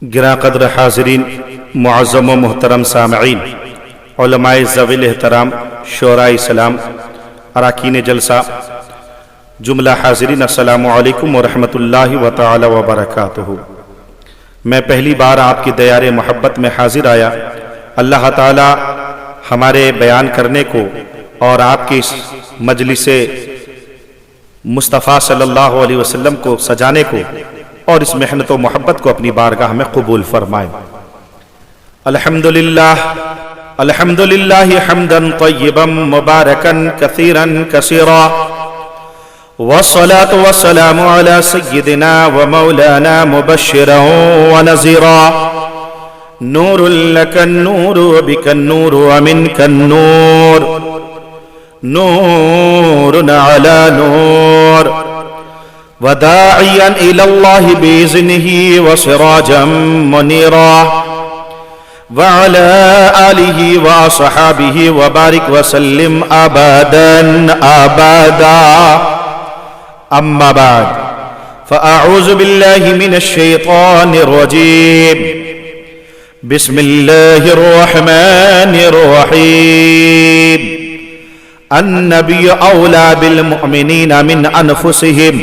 گراں قدر حاضرین، معظم و محترم سامعین، علماء ذوی الاحترام، شعراء اسلام، اراکین جلسہ، جملہ حاضرین، السلام علیکم ورحمۃ اللہ تعالی وبرکاتہ۔ میں پہلی بار آپ کی دیار محبت میں حاضر آیا۔ اللہ تعالی ہمارے بیان کرنے کو اور آپ کی اس مجلس مصطفیٰ صلی اللہ علیہ وسلم کو سجانے کو اور اس محنت و محبت کو اپنی بارگاہ میں قبول فرمائے۔ الحمدللہ حمدا طیبا مبارکا کثیرا کثیرا، والصلاة والسلام على سیدنا ومولانا مبشرا ونذیرا، نور لک النور وبک النور ومنک النور، نور على نور، وداعيا إلى الله بإذنه وسراجا منيرا، وعلى آله وصحابه وبارك وسلم أبدا أبدا، أما بعد فأعوذ بالله من الشيطان الرجيم، بسم الله الرحمن الرحيم، النبي أولى بالمؤمنين من أنفسهم،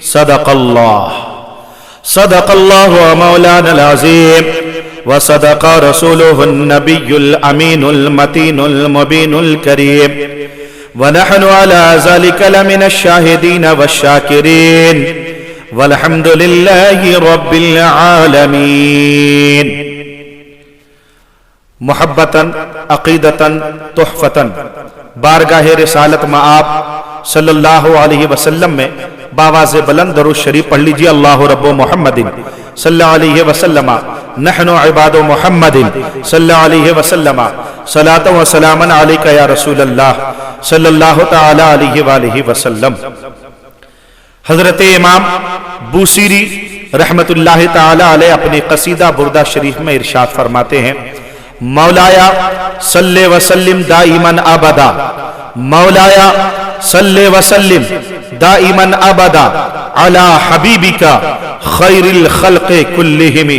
صدق الله مولانا العظيم، وصدق رسوله النبي الأمين المتين المبين الكريم، ونحن على ذلك لمن الشاهدين والشاكرين، والحمد لله رب العالمين۔ محبتاً، عقیدتاً، تحفتاً، بارگاہ رسالت میں آپ صلی اللہ علیہ وسلم میں باواز بلند درود شریف پڑھ لیجئے۔ اللہ رب محمد صلی اللہ علیہ وسلم، نحن عباد محمد صلی اللہ علیہ وسلم، صلاۃ و سلاما علیک یا رسول اللہ صلی اللہ تعالی علیہ وآلہ وسلم۔ حضرت امام بوصیری رحمت اللہ تعالی علیہ اپنے قصیدہ بردہ شریف میں ارشاد فرماتے ہیں، مولایا صلی وسلم دائماً ابدا، مولایا صلی وسلم دائماً ابدا علی حبیبک خیر الخلق کلہم،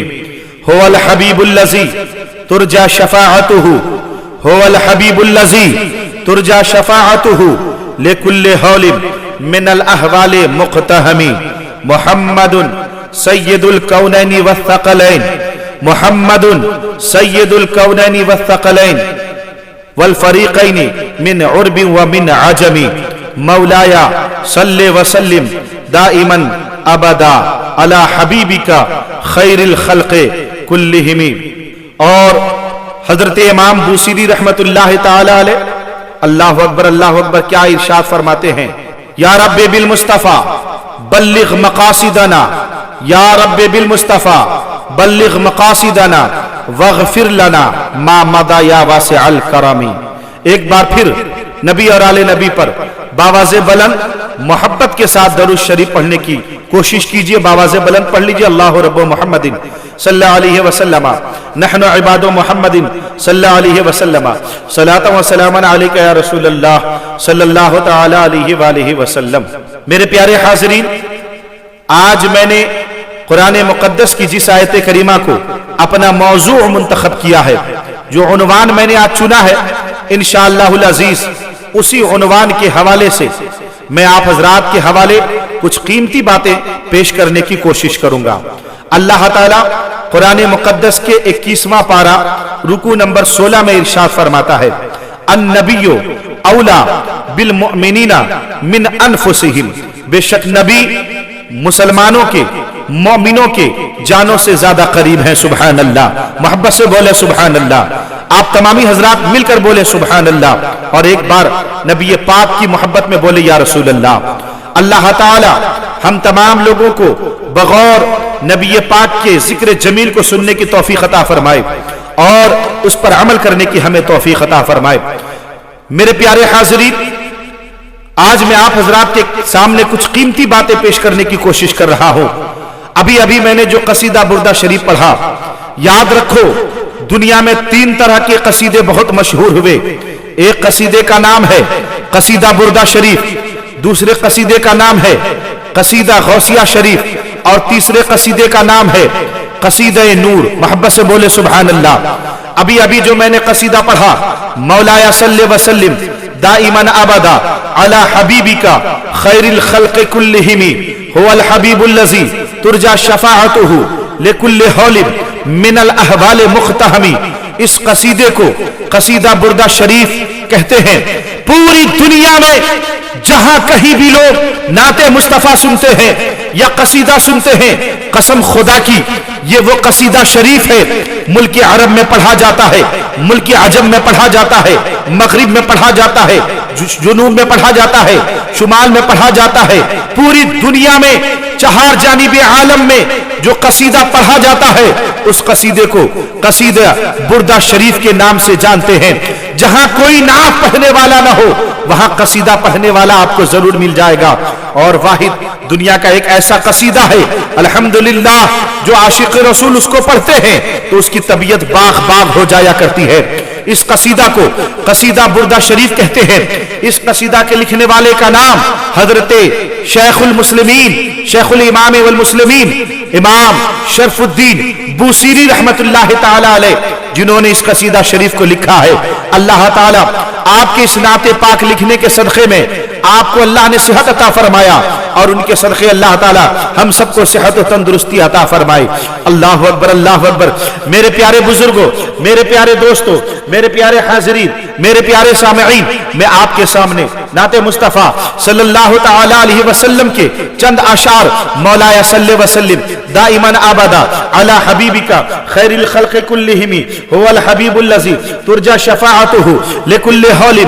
هو الحبیب الذی ترجى شفاعته، هو الحبیب الذی ترجى شفاعته لكل حول من الاحوال مقتحم، محمد سید الکونین والثقلین، محمد سید الکونین والثقلین والفریقین من عرب ومن عجم، مولایا صلی وسلم دائما ابدا علی حبیبک خیر الخلق کلہم۔ اور حضرت امام بوصیری رحمت اللہ تعالی علیہ، اللہ اکبر اللہ اکبر، کیا ارشاد فرماتے ہیں، یا رب بالمصطفیٰ بلغ مقاصدنا، یا رب بالمصطفیٰ بلغ مقاصدنا واغفر لنا ما مضى یا واسع الکرم۔ ایک بار پھر نبی اور آل نبی پر باواز بلند محبت کے ساتھ درود شریف پڑھنے کی کوشش کیجئے۔ باواز بلند پڑھ لیجئے، اللہ رب محمد صلی اللہ علیہ وسلم، نحن عباد محمد صلی اللہ علیہ وسلم، صلاۃ و سلاما علیک یا رسول اللہ صلی اللہ تعالی علیہ وآلہ وسلم۔ میرے پیارے حاضرین، آج میں نے قرآن مقدس کی جس آیت کریمہ کو اپنا موضوع منتخب کیا ہے، جو عنوان میں نے آج چنا ہے، انشاءاللہ العزیز اسی عنوان کے حوالے سے میں آپ حضرات کے حوالے کچھ قیمتی باتیں پیش کرنے کی کوشش کروں گا۔ اللہ تعالیٰ قرآن مقدس کے 21واں پارہ رکوع نمبر 16 میں ارشاد فرماتا ہے، النبی اولا بالمؤمنین من انفسہم، بے شک نبی مسلمانوں کے، مومنوں کے جانوں سے زیادہ قریب ہیں۔ سبحان اللہ، محبت سے بولے سبحان اللہ۔ آپ تمامی حضرات مل کر بولے سبحان اللہ، اور ایک بار نبی پاک کی محبت میں بولے یا رسول اللہ۔ اللہ تعالی ہم تمام لوگوں کو بغور نبی پاک کے ذکر جمیل کو سننے کی توفیق عطا فرمائے اور اس پر عمل کرنے کی ہمیں توفیق عطا فرمائے۔ میرے پیارے حاضرین، آج میں آپ حضرات کے سامنے کچھ قیمتی باتیں پیش کرنے کی کوشش کر رہا ہوں۔ ابھی میں نے جو قصیدہ بردہ شریف پڑھا، یاد رکھو دنیا میں 3 طرح کے قصیدے بہت مشہور ہوئے۔ ایک قصیدے کا نام ہے قصیدہ بردہ شریف، دوسرے قصیدے کا نام ہے قصیدہ غوثیہ شریف، اور تیسرے قصیدے کا نام ہے قصیدہ نور، محبت سے بولے سبحان اللہ۔ ابھی ابھی جو میں نے قصیدہ پڑھا، مولایا صلی وسلم دائماً ابدا علی حبیبک خیر الخلق کلہم هو الحبیب الذی ترجى شفاعته لکل حول من الاحوال مقتحم۔ اس قصیدے کو قصیدہ بردہ شریف کہتے ہیں۔ پوری دنیا میں جہاں کہیں بھی لوگ نعت مصطفیٰ سنتے ہیں یا قصیدہ سنتے ہیں، قسم خدا کی یہ وہ قصیدہ شریف ہے۔ ملک عرب میں پڑھا جاتا ہے، ملک عجم میں پڑھا جاتا ہے، مغرب میں پڑھا جاتا ہے، جنوب میں پڑھا جاتا ہے، شمال میں پڑھا جاتا ہے۔ پوری دنیا میں چہار جانب عالم میں جو قصیدہ پڑھا جاتا ہے، اس قصیدے کو قصیدہ بردہ شریف کے نام سے جانتے ہیں۔ جہاں کوئی نعت پڑھنے والا نہ ہو، وہاں قصیدہ پڑھنے والا آپ کو ضرور مل جائے گا۔ اور واحد دنیا کا ایک ایسا قصیدہ ہے الحمدللہ، جو عاشق رسول اس کو پڑھتے ہیں تو اس کی طبیعت باغ باغ ہو جایا کرتی ہے۔ اس قصیدہ کو قصیدہ بردہ شریف کہتے ہیں۔ اس قصیدہ کے لکھنے والے کا نام حضرت شیخ المسلمین، شیخ الامام والمسلمین، امام شرف الدین بوصیری رحمت اللہ تعالی علیہ، جنہوں نے اس قصیدہ شریف کو لکھا ہے۔ اللہ تعالیٰ آپ کے اس نعت پاک لکھنے کے صدقے میں آپ کو اللہ نے صحت عطا فرمایا، اور ان کے صدقے اللہ تعالیٰ ہم سب کو صحت و تندرستی عطا فرمائے۔ اللہ اکبر، اللہ اکبر۔ میرے پیارے بزرگوں، میرے پیارے دوستوں، میرے پیارے حاضرین، میرے پیارے سامعین، میں آپ کے سامنے نعت مصطفیٰ صلی اللہ تعالی علیہ وسلم کے چند اشعار مولایا صلی وسلم دائماً ابدا علی حبیبک خیر الخلق کلہم هو الحبیب الذی ترجى شفاعته لکل حول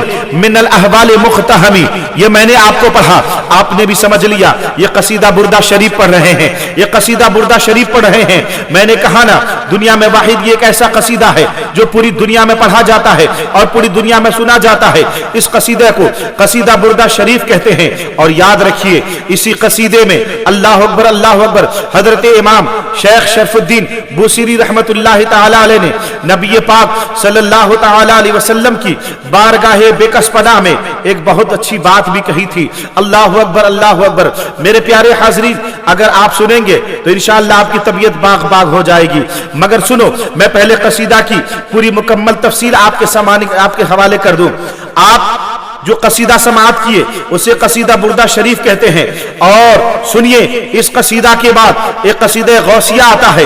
من الاحوال مقتحم۔ یہ میں نے آپ کو پڑھا، آپ نے بھی سمجھ لیا یہ قصیدہ بردہ شریف پڑھ رہے ہیں، یہ قصیدہ بردہ شریف پڑھ رہے ہیں۔ میں نے کہا نا، دنیا میں واحد یہ ایک ایسا قصیدہ ہے جو پوری دنیا میں پڑھا جاتا ہے اور پوری دنیا میں سنا جاتا ہے۔ اس قصیدہ کو قصیدہ بردہ شریف کہتے ہیں۔ اور یاد رکھیے، اسی قصیدے میں اللہ اکبر، اللہ اکبر، حضرت امام شیخ شرف الدین بوصیری رحمت اللہ تعالی علیہ نے نبی پاک صلی اللہ تعالی علیہ وسلم کی بارگاہ بکس پناہ میں ایک بہت اچھی بات بھی کہی تھی۔ اللہ اکبر، اللہ اکبر۔ میرے پیارے حاضرین، اگر آپ سنیں گے تو انشاءاللہ آپ کی طبیعت باغ باغ ہو جائے گی۔ مگر سنو، میں پہلے قصیدہ کی پوری مکمل تفصیل آپ کے حوالے کر دوں۔ آپ جو قصیدہ سماعت کیے اسے قصیدہ بردہ شریف کہتے ہیں۔ اور سنیے، اس قصیدہ کے بعد ایک قصیدہ غوثیہ آتا ہے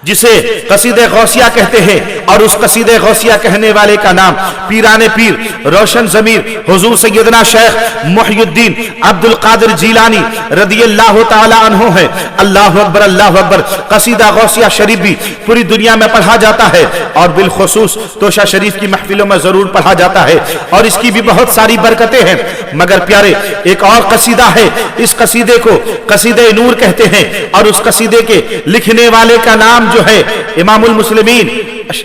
جسے قصیدہ غوثیہ کہتے ہیں، اور اس قصیدہ غوثیہ کہنے والے کا نام پیران پیر روشن ضمیر حضور سیدنا شیخ محی الدین عبد القادر جیلانی رضی اللہ تعالی عنہ ہے۔ اللہ اکبر، اللہ اکبر۔ قصیدہ غوثیہ شریف بھی پوری دنیا میں پڑھا جاتا ہے، اور بالخصوص توشہ شریف کی محفلوں میں ضرور پڑھا جاتا ہے، اور اس کی بھی بہت ساری برکتیں ہیں۔ مگر پیارے، ایک اور قصیدہ ہے، اس قصیدے کو قصیدہ نور کہتے ہیں، اور اس قصیدے کے لکھنے والے کا نام جو ہے امام المسلمین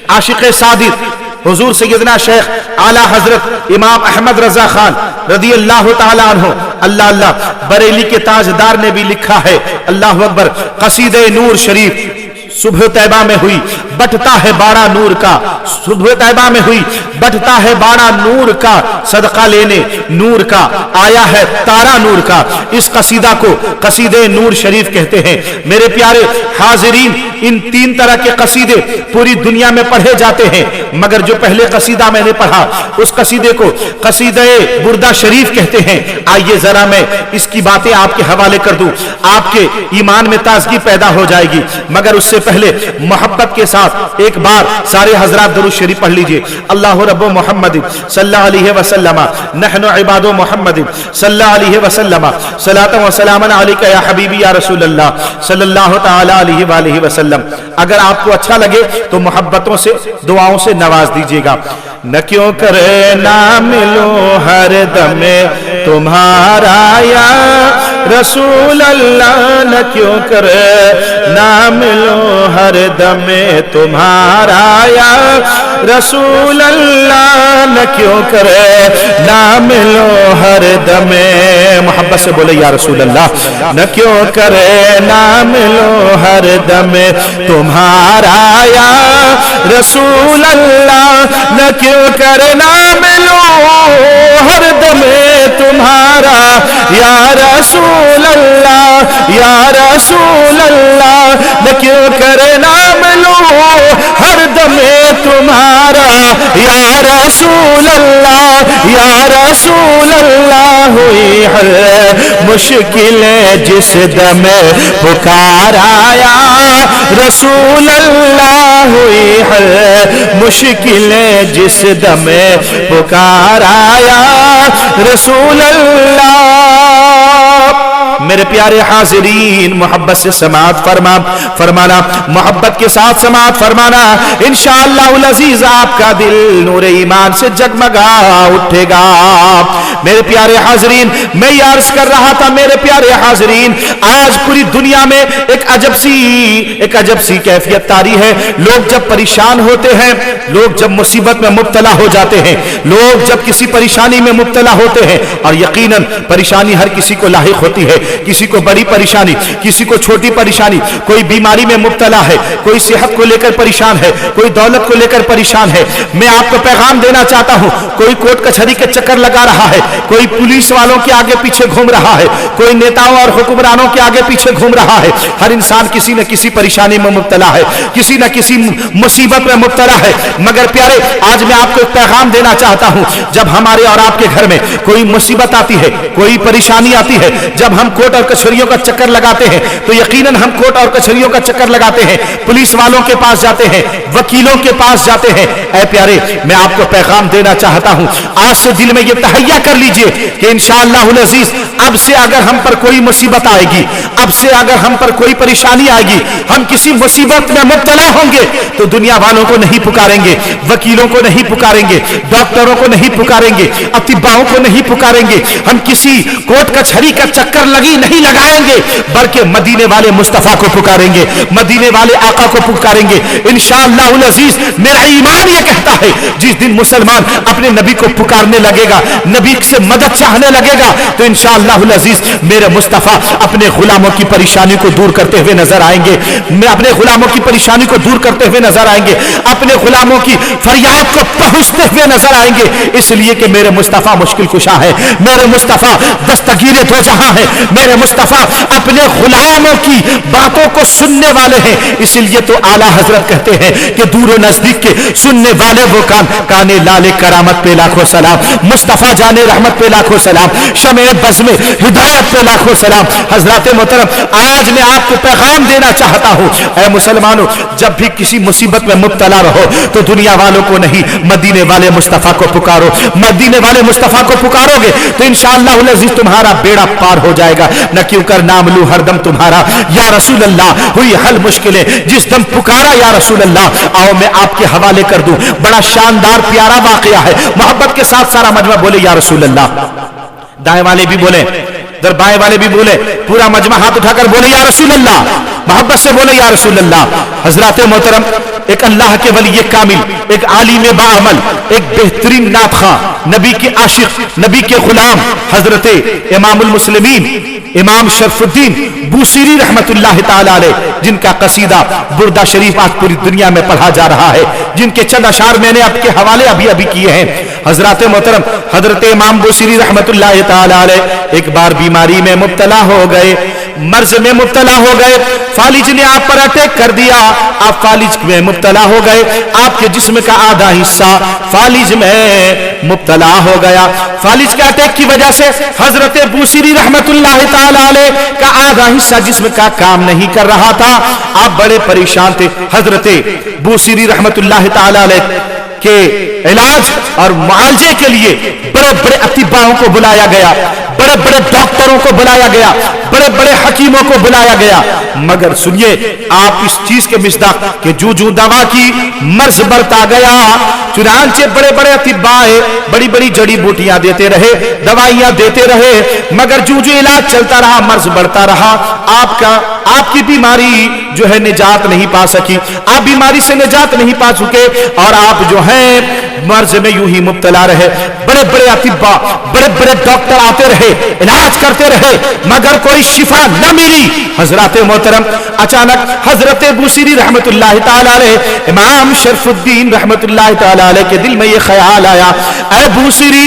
عاشق صادق حضور سیدنا شیخ اعلی حضرت امام احمد رضا خان رضی اللہ تعالی عنہ، اللہ اللہ، بریلی کے تاجدار نے بھی لکھا ہے۔ اللہ اکبر۔ قصیدہ نور شریف صبح طیبہ میں ہوئی بٹتا ہے باڑا نور کا، صبح طیبہ میں ہوئی بٹتا ہے باڑا نور کا، صدقہ لینے نور کا آیا ہے تارا نور کا۔ اس قصیدہ کو قصیدہ نور شریف کہتے ہیں۔ میرے پیارے حاضرین، ان تین طرح کے قصیدے پوری دنیا میں پڑھے جاتے ہیں، مگر جو پہلے قصیدہ میں نے پڑھا اس قصیدے کو قصیدہ بردہ شریف کہتے ہیں۔ آئیے ذرا میں اس کی باتیں آپ کے حوالے کر دوں، آپ کے ایمان میں تازگی پیدا ہو جائے گی۔ مگر اس سے پہلے محبت کے ساتھ ایک بار سارے حضرات درود شریف پڑھ لیجئے۔ اللہ رب محمد صلی اللہ علیہ وسلم نحن عباد محمد صلی اللہ علیہ وسلم صلاۃ و سلام علیک یا حبیبی یا رسول اللہ صلی اللہ تعالی علیہ وآلہ وسلم۔ اگر آپ کو اچھا لگے تو محبتوں سے دعاؤں سے نواز دیجئے گا۔ نہ کیوں کرے نہ ملو ہر دم تمہارا یا رسول اللہ، نہ کیوں کرے نہ ملو ہر دم تمہارا یا رسول اللہ، نہ کیوں کرے نہ ملو ہر دم، محبت سے بولے یا رسول اللہ، نہ کیوں کرے نہ ملو ہر دم تمہارا یا رسول اللہ، نہ کیوں کرے نہ ملو ہر دم تمہارا یا رسول رسول اللہ یا رسول اللہ، میں کیوں کرے نام لوں ہر دم تمہارا یا رسول اللہ یا رسول اللہ، ہوئی حل مشکلیں جس دم پکار آیا رسول اللہ، ہوئی حل مشکلیں جس دم پکار آیا رسول اللہ۔ میرے پیارے حاضرین، محبت سے سماعت فرمانا، محبت کے ساتھ سماعت فرمانا، انشاءاللہ العزیز آپ کا دل نور ایمان سے جگمگا اٹھے گا۔ میرے پیارے حاضرین، میں یہ عرض کر رہا تھا میرے پیارے حاضرین، آج پوری دنیا میں ایک عجب سی کیفیت طاری ہے۔ لوگ جب پریشان ہوتے ہیں، لوگ جب مصیبت میں مبتلا ہو جاتے ہیں، لوگ جب کسی پریشانی میں مبتلا ہوتے ہیں، اور یقیناً پریشانی ہر کسی کو لاحق ہوتی ہے، کسی کو بڑی پریشانی، کسی کو چھوٹی پریشانی، کوئی بیماری میں مبتلا ہے، کوئی صحت کو لے کر پریشان ہے، کوئی دولت کو لے کر پریشان ہے۔ میں آپ کو پیغام دینا چاہتا ہوں، کوئی کوٹ کچہری کے چکر لگا رہا ہے، کوئی پولیس والوں کے آگے پیچھے گھوم رہا ہے، کوئی نیتاؤں اور حکمرانوں کے آگے پیچھے گھوم رہا ہے، ہر انسان کسی نہ کسی پریشانی میں مبتلا ہے، کسی نہ کسی مصیبت میں مبتلا ہے۔ مگر پیارے، آج میں آپ کو ایک پیغام دینا چاہتا ہوں، جب ہمارے اور آپ کے گھر میں کوئی مصیبت آتی ہے، کوئی پریشانی آتی ہے، جب ہم کوٹ اور کچہریوں کا چکر لگاتے ہیں تو یقیناً ہم کوٹ اور کچہریوں کا چکر لگاتے ہیں، پولیس والوں کے پاس جاتے ہیں، وکیلوں کے پاس جاتے ہیں۔ اے پیارے، میں آپ کو پیغام دینا چاہتا ہوں، آج سے دل میں یہ تہیہ کر لیجئے کہ انشاءاللہ العزیز اب سے اگر ہم پر کوئی مصیبت آئے گی، اب سے اگر ہم پر کوئی پریشانی آئے گی، ہم کسی مصیبت میں مبتلا ہوں گے تو دنیا والوں کو نہیں پکاریں گے، وکیلوں کو نہیں پکاریں گے، ڈاکٹروں کو نہیں پکاریں گے، اطباؤں کو نہیں پکاریں گے، ہم کسی کوٹ کچہری کا چکر نہیں لگائیں گے، بلکہ مدینے والے مصطفیٰ کو پکاریں گے، مدینے والے آقا کو پکاریں گے۔ انشاءاللہ العزیز میرا ایمان یہ کہتا ہے، جس دن مسلمان اپنے نبی کو پکارنے لگے گا، نبی سے مدد چاہنے لگے گا، تو انشاءاللہ العزیز میرے مصطفیٰ اپنے غلاموں کی پریشانی کو دور کرتے ہوئے نظر آئیں گے، میں اپنے غلاموں کی پریشانی کو دور کرتے ہوئے نظر آئیں گے، اپنے غلاموں کی فریاد کو پہنچتے ہوئے نظر آئیں گے، اس لیے کہ میرے مصطفیٰ مشکل کشا ہے، میرے مصطفیٰ دستگیر دو جہاں ہے، میرے مصطفیٰ اپنے غلاموں کی باتوں کو سننے والے ہیں۔ اس لیے تو اعلیٰ حضرت کہتے ہیں کہ دور و نزدیک کے سننے والے وہ کانے لالے کرامت پہ لاکھوں سلام، مصطفیٰ جانے رحمت پہ لاکھوں سلام، شمع بزم ہدایت پہ لاکھوں سلام۔ حضرات محترم، آج میں آپ کو پیغام دینا چاہتا ہوں، اے مسلمانوں، جب بھی کسی مصیبت میں مبتلا رہو تو دنیا والوں کو نہیں، مدینے والے مصطفیٰ کو پکارو، مدینے والے مصطفیٰ کو پکارو گے تو انشاءاللہ العزیز تمہارا بیڑا پار ہو جائے گا۔ نہ کیوں کر نام لوں ہر دم تمہارا یا رسول اللہ، ہوئی حل مشکلیں جس دم پکارا یا رسول اللہ۔ آؤ میں آپ کے حوالے کر دوں، بڑا شاندار پیارا واقعہ ہے، محبت کے ساتھ سارا مجمع بولے یا رسول اللہ، دائیں والے بھی بولے، در بائیں والے بھی بولے، پورا مجمع ہاتھ اٹھا کر بولے یا رسول اللہ، محبت سے بولے یا رسول اللہ۔ حضرات محترم، ایک اللہ کے ولی کامل، ایک عالم باعمل، ایک بہترین نعت خواں، نبی کے عاشق، نبی کے غلام، حضرت امام المسلمین امام شرف الدین بوسیری رحمت اللہ تعالی علیہ، جن کا قصیدہ بردہ شریف آج پوری دنیا میں پڑھا جا رہا ہے، جن کے چند اشعار میں نے آپ کے حوالے ابھی کیے ہیں۔ حضرات محترم، حضرت امام بوسیری رحمت اللہ تعالی علیہ ایک بار بیماری میں مبتلا ہو گئے، مرض میں مبتلا ہو گئے، فالج نے آپ پر اٹیک کر دیا، آپ فالج میں مبتلا ہو گئے، آپ کے جسم کا آدھا حصہ فالج میں مبتلا ہو گیا۔ فالج کے اٹیک کی وجہ سے حضرت بوسیری رحمت اللہ تعالی علیہ کا آدھا حصہ جسم کا کام نہیں کر رہا تھا، آپ بڑے پریشان تھے۔ حضرت بوسیری رحمت اللہ تعالی علیہ کے علاج اور معالجے کے لیے بڑے بڑے اطباؤں کو بلایا گیا، بڑے بڑے ڈاکٹروں کو بلایا گیا، بڑے بڑے حکیموں کو بلایا گیا، مگر سنیے آپ اس چیز کے مصداق کہ جو دوا کی مرض بڑھتا گیا، چنانچہ بڑے بڑے اطباء بڑی بڑی جڑی بوٹیاں دیتے رہے، دوائیاں دیتے رہے، مگر جو علاج چلتا رہا، مرض بڑھتا رہا، آپ کی بیماری جو ہے نجات نہیں پا سکی، آپ بیماری سے نجات نہیں پا چکے، اور آپ جو ہیں مرض میں یوں ہی مبتلا رہے۔ بڑے بڑے اطباء، بڑے بڑے ڈاکٹر آتے رہے، علاج کرتے رہے، مگر کوئی شفا نہ ملی۔ حضرات محترم، اچانک حضرت بوسیری رحمت اللہ تعالی علیہ، امام شرف الدین رحمت اللہ تعالی علیہ کے دل میں یہ خیال آیا، اے بوسیری،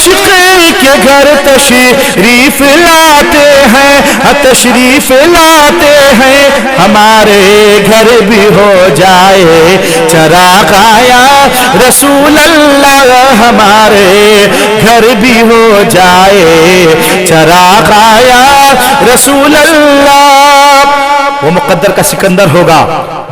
عشق کے گھر تشریف لاتے ہیں، تشریف لاتے ہیں، ہمارے گھر بھی ہو جائے چراغ یا رسول اللہ، ہمارے گھر بھی ہو جائے چراغ یا رسول اللہ۔ وہ مقدر کا سکندر ہوگا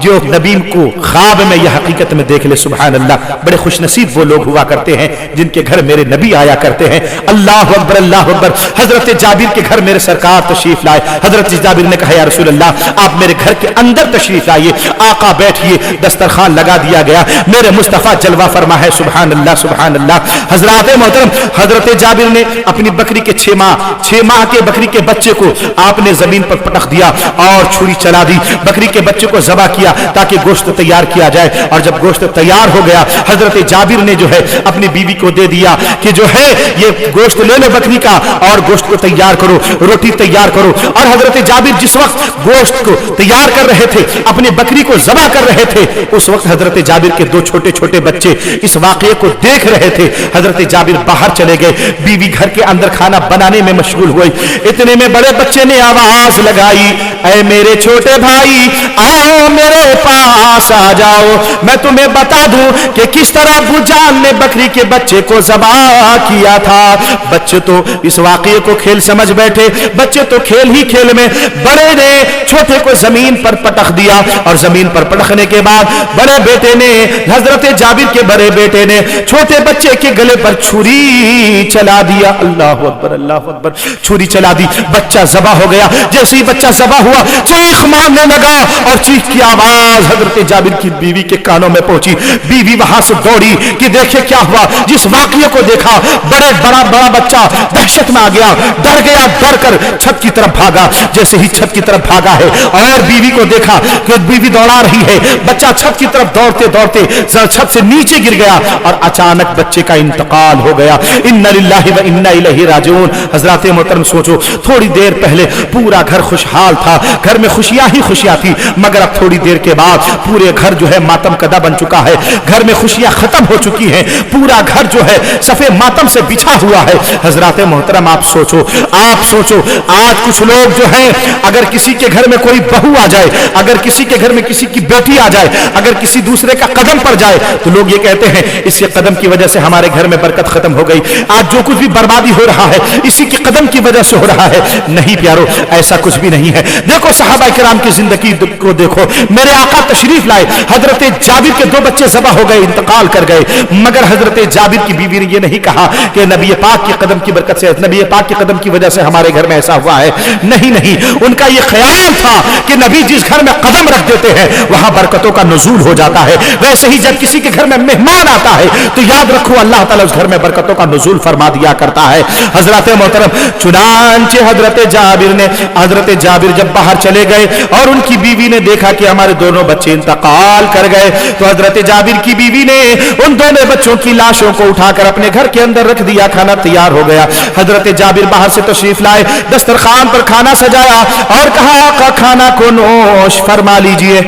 جو نبی کو خواب میں یا حقیقت میں دیکھ لے، سبحان اللہ۔ بڑے خوش نصیب وہ لوگ ہوا کرتے ہیں جن کے گھر میرے نبی آیا کرتے ہیں۔ اللہ اکبر اللہ اکبر۔ حضرت جابر کے گھر میرے سرکار تشریف لائے۔ حضرت جابر نے کہا یا رسول اللہ آپ میرے گھر کے اندر تشریف لائیے۔ آقا بیٹھیے، دسترخوان لگا دیا گیا، میرے مصطفیٰ جلوہ فرما ہے، سبحان اللہ سبحان اللہ۔ حضرات محترم، حضرت جابر نے اپنی بکری کے 6 ماہ کے بکری کے بچے کو آپ نے زمین پر پٹخ دیا اور چھری چلا دی، بکری کے بچے کو ذبح کیا تاکہ گوشت تیار کیا جائے، اور جب گوشت تیار ہو گیا حضرت جابر نے جو ہے اپنی بیوی کو دے دیا کہ جو ہے یہ گوشت لے لو بکری کا اور گوشت کو تیار کرو، روٹی تیار کرو۔ اور حضرت جابر جس وقت گوشت کو تیار کر رہے تھے، اپنی بکری کو ذبح کر رہے تھے، اس وقت حضرت جابر کے 2 چھوٹے چھوٹے بچے اس واقعے کو دیکھ رہے تھے۔ حضرت جابر باہر چلے گئے، بیوی گھر کے اندر کھانا بنانے میں مشغول ہوئی۔ اتنے میں بڑے بچے نے آواز لگائی، اے میرے چھوٹے بھائی آؤ میرے پاس آ جاؤ، میں تمہیں بتا دوں کہ کس طرح ابو جان نے بکری کے بچے کو ذبح کیا تھا۔ بچے تو اس واقعے کو کھیل سمجھ بیٹھے، بچے تو کھیل ہی کھیل میں بڑے نے چھوٹے کو زمین پر پٹخ دیا، اور زمین پر پٹخنے کے بعد بڑے بیٹے نے، حضرت جابر کے بڑے بیٹے نے چھوٹے بچے کے گلے پر چھری چلا دیا۔ اللہ اکبر اللہ اکبر۔ چھری چلا دی، بچہ ذبح ہو گیا۔ جیسے ہی بچہ ذبح ہوا چیخ مارنے لگا، اور چیخ کی آواز حضرت جابر کی بیوی کے کانوں میں پہنچی۔ بیوی وہاں سے دوڑی کہ دیکھے کیا ہوا۔ جس واقعے کو دیکھا بڑا بچہ دہشت میں آ گیا، ڈر گیا، ڈر کر چھت کی طرف بھاگا۔ جیسے ہی چھت کی طرف بھاگا ہے اور بیوی کو دیکھا کہ بیوی دوڑا رہی ہے، بچہ چھت کی طرف دوڑتے دوڑتے چھت سے نیچے گر گیا، اور اچانک بچے کا انتقال ہو گیا۔ انا للہ و انا الیہ راجعون۔ حضرات محترم سوچو، تھوڑی دیر پہلے پورا گھر خوشحال تھا، گھر میں خوشیاں ہی خوشیاں تھی، مگر اب تھوڑی دیر کے بعد پورے گھر جو ہے ماتم کدہ بن چکا ہے، گھر میں خوشیاں ختم ہو چکی ہیں، پورا گھر جو ہے صفے ماتم سے بچھا ہوا ہے۔ حضرات محترم آپ سوچو آج کچھ لوگ جو ہیں اگر کسی کے گھر میں کوئی بہو آ جائے، اگر کسی کے گھر میں کسی کی بیٹی آ جائے، اگر کسی دوسرے کا قدم پڑ جائے تو لوگ یہ کہتے ہیں اس کے قدم کی وجہ سے ہمارے گھر میں برکت ختم ہو گئی، آج جو کچھ بھی بربادی ہو رہا ہے اسی کے قدم کی وجہ سے ہو رہا ہے۔ نہیں پیارو، ایسا کچھ بھی نہیں ہے۔ دیکھو صحابہ کرام کی زندگی کو دیکھو، میرے آقا تشریف لائے، حضرت جابر کے 2 بچے ذبح ہو گئے، انتقال کر گئے، مگر حضرت جابر کی بیوی نے یہ نہیں کہا کہ نبی پاک کے قدم کی برکت سے، نبی پاک کے قدم کی وجہ سے ہمارے گھر میں ایسا ہوا ہے۔ نہیں، ان کا یہ خیال تھا کہ نبی جس گھر میں قدم رکھ دیتے ہیں وہاں برکتوں کا نزول ہو جاتا ہے، ویسے ہی جب کسی کے گھر میں مہمان آتا ہے تو یاد رکھو اللہ تعالیٰ اس گھر میں برکتوں کا نزول فرما دیا کرتا ہے۔ حضرات محترم، چنانچہ حضرت جابر جب باہر چلے گئے اور ان کی بیوی نے دیکھا کہ ہمارے دونوں بچے انتقال کر گئے، تو حضرت جابر کی بیوی نے ان دونوں بچوں کی لاشوں کو اٹھا کر اپنے گھر کے اندر رکھ دیا، کھانا تیار ہو گیا۔ حضرت جابر باہر سے تشریف لائے، دسترخوان پر کھانا سجایا اور کہا آقا کھانا کو نوش فرما لیجئے۔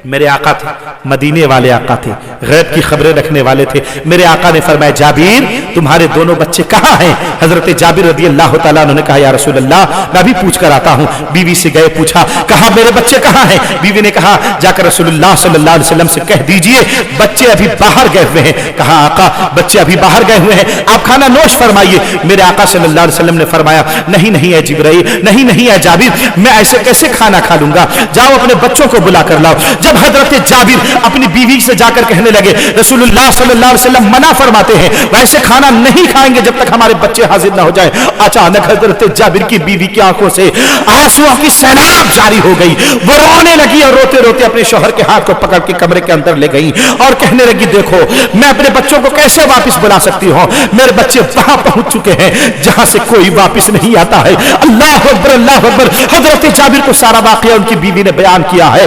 میرے آقا تھے، مدینے والے آقا تھے، غیب کی خبریں رکھنے والے تھے۔ میرے آقا نے فرمایا جابر تمہارے دونوں بچے کہاں ہیں؟ حضرت جابر رضی اللہ تعالیٰ عنہ نے کہا یا رسول اللہ میں بھی پوچھ کر آتا ہوں۔ بیوی سے گئے، پوچھا، کہا میرے بچے کہاں ہیں؟ بیوی نے کہا جا کر رسول اللہ صلی اللہ علیہ وسلم سے کہہ دیجئے بچے ابھی باہر گئے ہوئے ہیں۔ کہا آقا بچے ابھی باہر گئے ہوئے ہیں، آپ کھانا نوش فرمائیے۔ میرے آقا صلی اللہ علیہ وسلم نے فرمایا نہیں اے جبرائیل، نہیں اے جابر، میں ایسے کیسے کھانا کھا لوں گا، جاؤ اپنے بچوں کو بلا کر لاؤ۔ جب حضرت جابر اپنی بیوی سے جا کر کہنے لگے رسول اللہ صلی اللہ علیہ وسلم منع فرماتے ہیں ویسے کھانا نہیں کھائیں گے جب تک ہمارے بچے حاضر نہ ہو جائیں، اچانک حضرت جابر کی بیوی کی آنکھوں سے آنسوؤں کی سیلاب جاری ہو گئی، وہ رونے لگی اور روتے روتے اپنے شوہر کے ہاتھ کو پکڑ کے کمرے کے اندر لے گئی اور کہنے لگی دیکھو میں اپنے بچوں کو کیسے واپس بلا سکتی ہوں، میرے بچے وہاں پہنچ چکے ہیں جہاں سے کوئی واپس نہیں آتا ہے۔ اللہ اکبر اللہ اکبر۔ حضرت جابر کو سارا واقعہ ان کی بیوی نے بیان کیا ہے۔